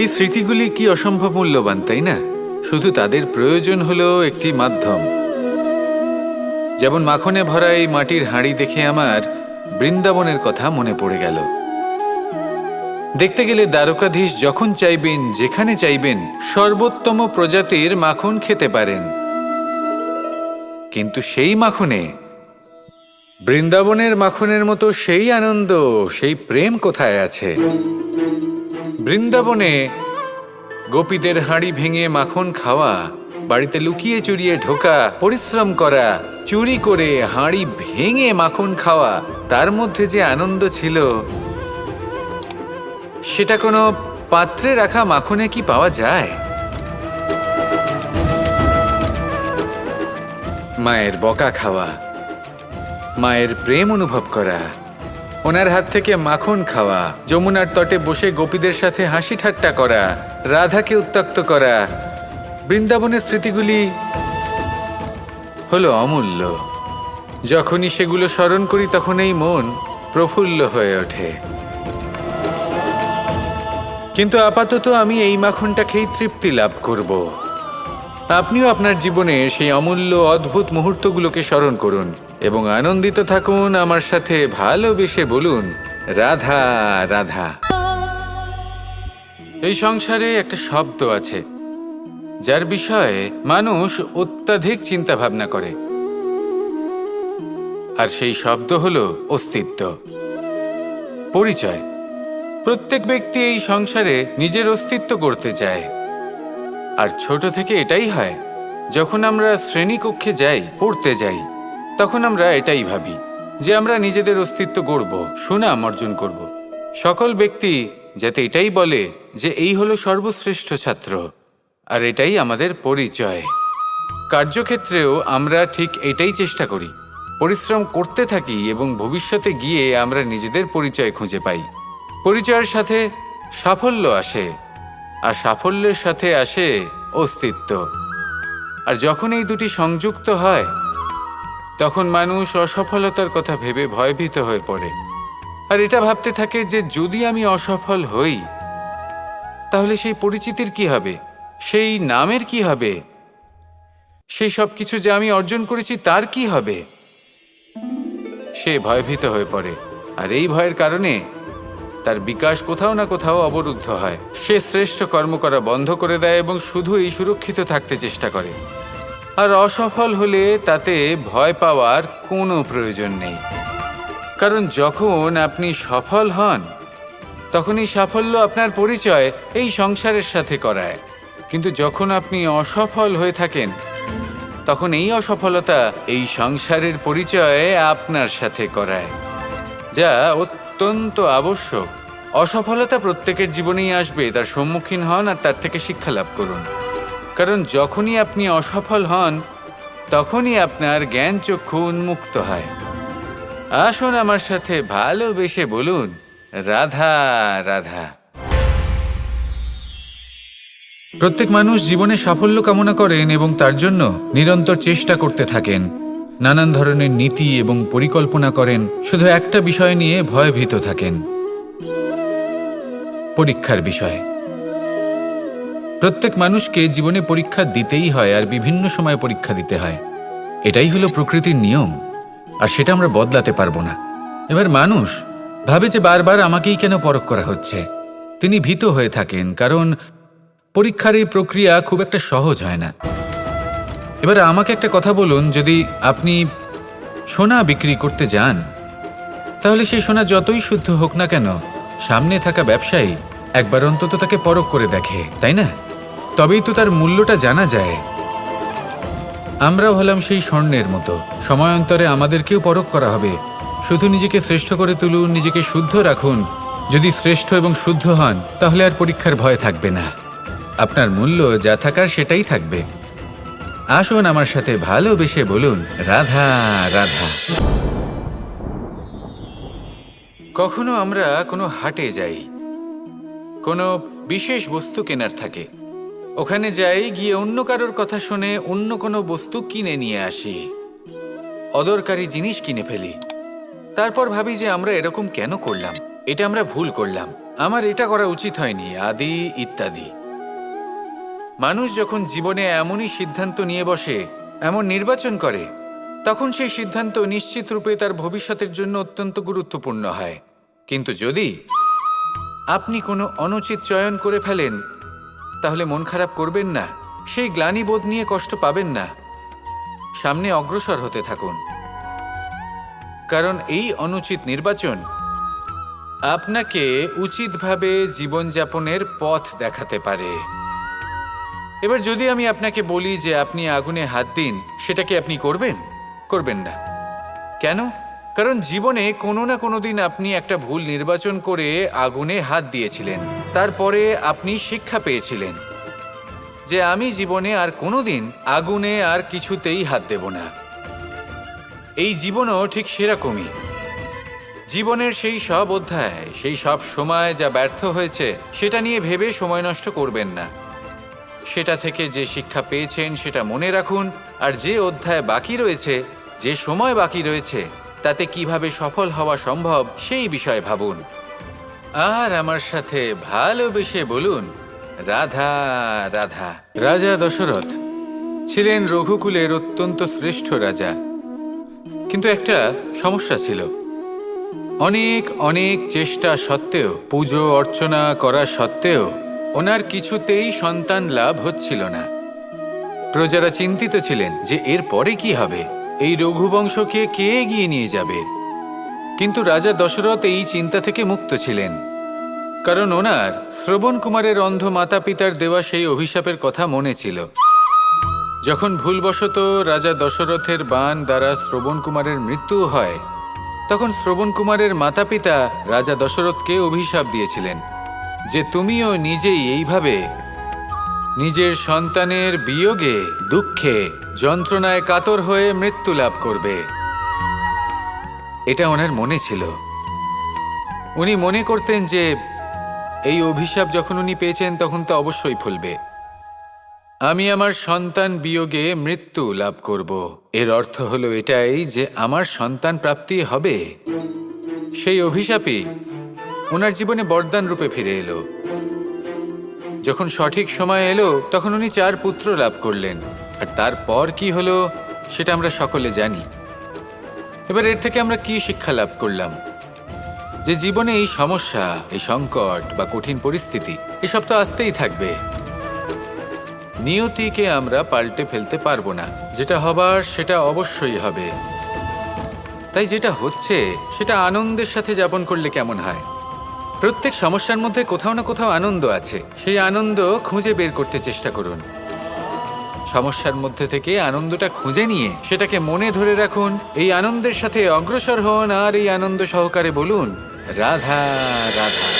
এই স্মৃতিগুলি কি অসম্ভব মূল্যবান, তাই না? শুধু তাদের প্রয়োজন হলো একটি মাধ্যম। যেমন মাখনে ভরা এই মাটির হাঁড়ি দেখে আমার বৃন্দাবনের কথা মনে পড়ে গেল। দেখতে গেলে দ্বারকাধীশ যখন চাইবেন, যেখানে চাইবেন, সর্বোত্তম প্রজাতির মাখন খেতে পারেন। কিন্তু সেই মাখনে, বৃন্দাবনের মাখনের মতো সেই আনন্দ, সেই প্রেম কোথায় আছে? বৃন্দাবনে গোপীদের হাঁড়ি ভেঙে মাখন খাওয়া, বাড়িতে লুকিয়ে চুরিয়ে ঢোকা, পরিশ্রম করা, চুরি করে হাঁড়ি ভেঙে মাখন খাওয়া, তার মধ্যে যে আনন্দ ছিল, সেটা কোনো পাত্রে রাখা মাখনে কি পাওয়া যায়? মায়ের বকা খাওয়া, মায়ের প্রেম অনুভব করা, ওনার হাত থেকে মাখন খাওয়া, যমুনার তটে বসে গোপীদের সাথে হাসি ঠাট্টা করা, রাধাকে উত্ত্যক্ত করা, বৃন্দাবনের স্মৃতিগুলি হলো অমূল্য। যখনই সেগুলো স্মরণ করি তখন এই মন প্রফুল্ল হয়ে ওঠে। কিন্তু আপাতত আমি এই মাখনটা খেয়ে তৃপ্তি লাভ করব। আপনিও আপনার জীবনের সেই অমূল্য অদ্ভুত মুহূর্তগুলোকে স্মরণ করুন এবং আনন্দিত থাকুন আমার সাথে। ভালোবেসে বলুন, রাধা রাধা। এই সংসারে একটা শব্দ আছে যার বিষয়ে মানুষ অত্যাধিক চিন্তা ভাবনা করে, আর সেই শব্দ হলো অস্তিত্ব, পরিচয়। প্রত্যেক ব্যক্তি এই সংসারে নিজের অস্তিত্ব করতে চায়, আর ছোট থেকে এটাই হয়। যখন আমরা শ্রেণীকক্ষে যাই, পড়তে যাই, তখন আমরা এটাই ভাবি যে আমরা নিজেদের অস্তিত্ব গড়ব, সুনাম অর্জন করব। সকল ব্যক্তি যাতে এটাই বলে যে এই হলো সর্বশ্রেষ্ঠ ছাত্র, আর এটাই আমাদের পরিচয়। কার্যক্ষেত্রেও আমরা ঠিক এটাই চেষ্টা করি, পরিশ্রম করতে থাকি এবং ভবিষ্যতে গিয়ে আমরা নিজেদের পরিচয় খুঁজে পাই। পরিচয়ের সাথে সাফল্য আসে, আর সাফল্যের সাথে আসে অস্তিত্ব। আর যখন এই দুটি সংযুক্ত হয়, তখন মানুষ অসফলতার কথা ভেবে ভয়ভীত হয়ে পড়ে, আর এটা ভাবতে থাকে যে যদি আমি অসফল হই, তাহলে সেই পরিচিতির কি হবে, সেই নামের কি হবে, সেই সব কিছু যা আমি অর্জন করেছি তার কি হবে। সে ভয়ভীত হয়ে পড়ে, আর এই ভয়ের কারণে তার বিকাশ কোথাও না কোথাও অবরুদ্ধ হয়। সে শ্রেষ্ঠ কর্ম করা বন্ধ করে দেয় এবং শুধু এই সুরক্ষিত থাকতে চেষ্টা করে। আর অসফল হলে তাতে ভয় পাওয়ার কোনো প্রয়োজন নেই, কারণ যখন আপনি সফল হন, তখন এই সাফল্য আপনার পরিচয় এই সংসারের সাথে করায়। কিন্তু যখন আপনি অসফল হয়ে থাকেন, তখন এই অসফলতা এই সংসারের পরিচয় আপনার সাথে করায়, যা অত্যন্ত আবশ্যক। অসফলতা প্রত্যেকের জীবনেই আসবে, তার সম্মুখীন হন আর তার থেকে শিক্ষা লাভ করুন। কারণ যখনই আপনি অসফল হন, তখনই আপনার জ্ঞান চক্ষু উন্মুক্ত হয়। আসুন আমার সাথে ভালোবেসে বলুন, রাধা রাধা। প্রত্যেক মানুষ জীবনে সাফল্য কামনা করেন এবং তার জন্য নিরন্তর চেষ্টা করতে থাকেন। নানান ধরনের নীতি এবং পরিকল্পনা করেন, শুধু একটা বিষয় নিয়ে ভয়ভীত থাকেন, পরীক্ষার বিষয়। প্রত্যেক মানুষকে জীবনে পরীক্ষা দিতেই হয়, আর বিভিন্ন সময় পরীক্ষা দিতে হয়। এটাই হলো প্রকৃতির নিয়ম, আর সেটা আমরা বদলাতে পারবো না। এবার মানুষ ভাবে যে বারবার আমাকেই কেন পরখ করা হচ্ছে। তিনি ভীত হয়ে থাকেন, কারণ পরীক্ষার এই প্রক্রিয়া খুব একটা সহজ হয় না। এবার আমাকে একটা কথা বলুন, যদি আপনি সোনা বিক্রি করতে যান, তাহলে সেই সোনা যতই শুদ্ধ হোক না কেন, সামনে থাকা ব্যবসায়ী একবার অন্তত তাকে পরখ করে দেখে, তাই না? তবেই তো তার মূল্যটা জানা যায়। আমরাও হলাম সেই স্বর্ণের মতো, সময়ান্তরে আমাদেরকেও পরখ করা হবে। শুধু নিজেকে শ্রেষ্ঠ করে তুলুন, নিজেকে শুদ্ধ রাখুন। যদি শ্রেষ্ঠ এবং শুদ্ধ হন, তাহলে আর পরীক্ষার ভয় থাকবে না। আপনার মূল্য যা থাকার সেটাই থাকবে। আসুন আমার সাথে ভালোবেসে বলুন, রাধা রাধা। কখনো আমরা কোনো হাটে যাই, কোনো বিশেষ বস্তু কেনার থাকে, ওখানে যাই, গিয়ে অন্য কারোর কথা শুনে অন্য কোনো বস্তু কিনে নিয়ে আসি, অদরকারি জিনিস কিনে ফেলি। তারপর ভাবি যে আমরা এরকম কেন করলাম, এটা আমরা ভুল করলাম, আমার এটা করা উচিত হয়নি, আদি ইত্যাদি। ইত্যাদি। মানুষ যখন জীবনে এমনই সিদ্ধান্ত নিয়ে বসে, এমন নির্বাচন করে, তখন সেই সিদ্ধান্ত নিশ্চিত রূপে তার ভবিষ্যতের জন্য অত্যন্ত গুরুত্বপূর্ণ হয়। কিন্তু যদি আপনি কোনো অনুচিত চয়ন করে ফেলেন, তাহলে মন খারাপ করবেন না, সেই গ্লানিবোধ নিয়ে কষ্ট পাবেন না, সামনে অগ্রসর হতে থাকুন। কারণ এই অনুচিত নির্বাচন আপনাকে উচিতভাবে জীবনযাপনের পথ দেখাতে পারে। এবার যদি আমি আপনাকে বলি যে আপনি আগুনে হাত দিন, সেটা কি আপনি করবেন? করবেন না। কেন? কারণ জীবনে কোনো না কোনো দিন আপনি একটা ভুল নির্বাচন করে আগুনে হাত দিয়েছিলেন। তারপরে আপনি শিক্ষা পেয়েছিলেন যে আমি জীবনে আর কোনোদিন আগুনে আর কিছুতেই হাত দেব না। এই জীবনও ঠিক সেরকমই। জীবনের সেই সব অধ্যায়, সেই সব সময় যা ব্যর্থ হয়েছে, সেটা নিয়ে ভেবে সময় নষ্ট করবেন না। সেটা থেকে যে শিক্ষা পেয়েছেন সেটা মনে রাখুন, আর যে অধ্যায় বাকি রয়েছে, যে সময় বাকি রয়েছে, তাতে কিভাবে সফল হওয়া সম্ভব সেই বিষয়ে ভাবুন। আর আমার সাথে ভালোবেসে বলুন, রাধা রাধা। রাজা দশরথ ছিলেন রঘুকুলের অত্যন্ত শ্রেষ্ঠ রাজা, কিন্তু একটা সমস্যা ছিল। অনেক অনেক চেষ্টা সত্ত্বেও, পুজো অর্চনা করা সত্ত্বেও ওনার কিছুতেই সন্তান লাভ হচ্ছিল না। প্রজারা চিন্তিত ছিলেন যে এর পরে কি হবে, এই রঘুবংশকে কে এগিয়ে নিয়ে যাবে। কিন্তু রাজা দশরথ এই চিন্তা থেকে মুক্ত ছিলেন, কারণ ওনার শ্রবণ কুমারের অন্ধ মাতা পিতার দেওয়া সেই অভিশাপের কথা মনে ছিল। যখন ভুলবশত রাজা দশরথের বাণ দ্বারা শ্রবণ কুমারের মৃত্যু হয়, তখন শ্রবণ কুমারের মাতা পিতা রাজা দশরথকে অভিশাপ দিয়েছিলেন যে তুমিও নিজেই এইভাবে নিজের সন্তানের বিয়োগে, দুঃখে, যন্ত্রণায় কাতর হয়ে মৃত্যু লাভ করবে। এটা ওনার মনে ছিল। উনি মনে করতেন যে এই অভিশাপ যখন উনি পেয়েছেন তখন তো অবশ্যই ফলবে। আমি আমার সন্তান বিয়োগে মৃত্যু লাভ করব, এর অর্থ হলো এটাই যে আমার সন্তান প্রাপ্তি হবে। সেই অভিশাপই ওনার জীবনে বরদান রূপে ফিরে এলো। যখন সঠিক সময় এলো তখন উনি 4 পুত্র লাভ করলেন, আর তারপর কি হলো সেটা আমরা সকলে জানি। এবার এর থেকে আমরা কি শিক্ষা লাভ করলাম? যে জীবনে এই সমস্যা, এই সংকট বা কঠিন পরিস্থিতি, এসব তো আসতেই থাকবে। নিয়তিকে আমরা পাল্টে ফেলতে পারবো না। যেটা হবার সেটা অবশ্যই হবে। তাই যেটা হচ্ছে সেটা আনন্দের সাথে যাপন করলে কেমন হয়? প্রত্যেক সমস্যার মধ্যে কোথাও না কোথাও আনন্দ আছে। সেই আনন্দ খুঁজে বের করতে চেষ্টা করুন। সমস্যার মধ্যে থেকে আনন্দটা খুঁজে নিয়ে সেটাকে মনে ধরে রাখুন, এই আনন্দের সাথে অগ্রসর হন, আর এই আনন্দ সহকারে বলুন, রাধা রাধা।